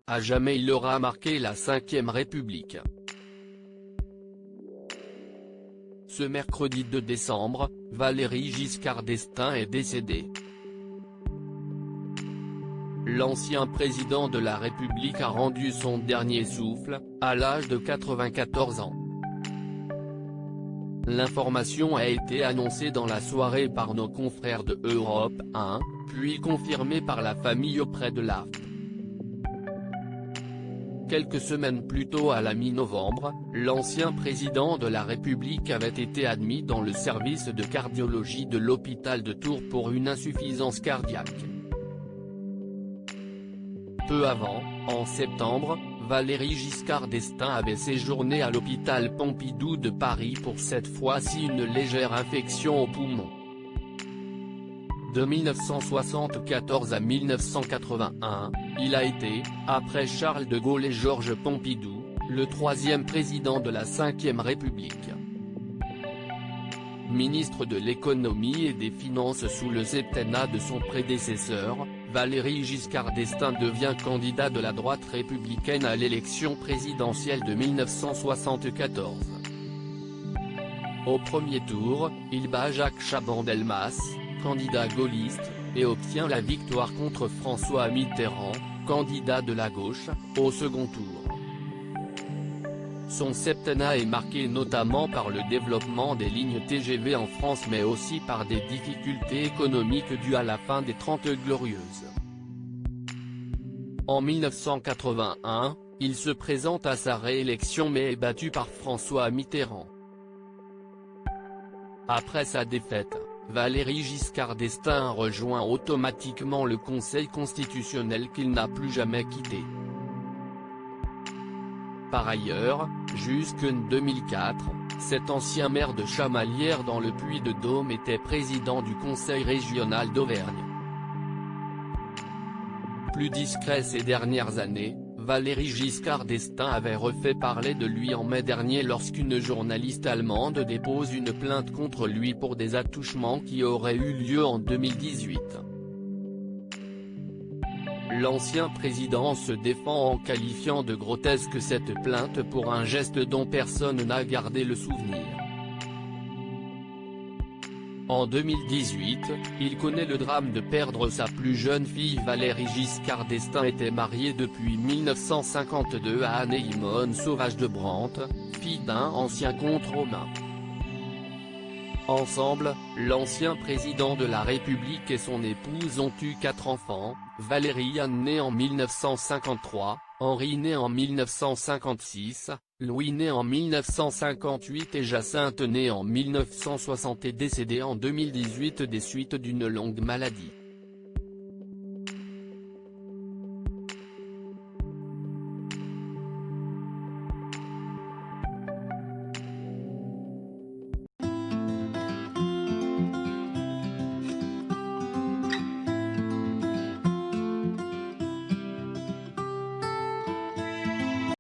à jamais il aura marqué la Ve République. Ce mercredi 2 décembre, Valéry Giscard d'Estaing est décédé. L'ancien président de la République a rendu son dernier souffle, à l'âge de 94 ans. L'information a été annoncée dans la soirée par nos confrères de Europe 1, puis confirmée par la famille auprès de l'AFP. Quelques semaines plus tôt à la mi-novembre, l'ancien président de la République avait été admis dans le service de cardiologie de l'hôpital de Tours pour une insuffisance cardiaque. Peu avant, en septembre, Valéry Giscard d'Estaing avait séjourné à l'hôpital Pompidou de Paris pour cette fois-ci une légère infection au poumon. De 1974 à 1981, il a été, après Charles de Gaulle et Georges Pompidou, le troisième président de la Ve République. Ministre de l'économie et des finances sous le septennat de son prédécesseur, Valéry Giscard d'Estaing devient candidat de la droite républicaine à l'élection présidentielle de 1974. Au premier tour, il bat Jacques Chaban-Delmas, candidat gaulliste, et obtient la victoire contre François Mitterrand, candidat de la gauche, au second tour. Son septennat est marqué notamment par le développement des lignes TGV en France mais aussi par des difficultés économiques dues à la fin des 30 Glorieuses. En 1981, il se présente à sa réélection mais est battu par François Mitterrand. Après sa défaite, Valéry Giscard d'Estaing rejoint automatiquement le Conseil constitutionnel qu'il n'a plus jamais quitté. Par ailleurs, jusqu'en 2004, cet ancien maire de Chamalières dans le Puy-de-Dôme était président du Conseil régional d'Auvergne. Plus discret ces dernières années, Valéry Giscard d'Estaing avait refait parler de lui en mai dernier lorsqu'une journaliste allemande dépose une plainte contre lui pour des attouchements qui auraient eu lieu en 2018. L'ancien président se défend en qualifiant de grotesque cette plainte pour un geste dont personne n'a gardé le souvenir. En 2018, il connaît le drame de perdre sa plus jeune fille. Valéry Giscard d'Estaing était marié depuis 1952 à Anne-Ymonne Sauvage de Brantes, fille d'un ancien comte romain. Ensemble, l'ancien président de la République et son épouse ont eu 4 enfants, Valéry Anne née en 1953, Henri né en 1956, Louis né en 1958 et Jacinthe né en 1960 est décédée en 2018 des suites d'une longue maladie.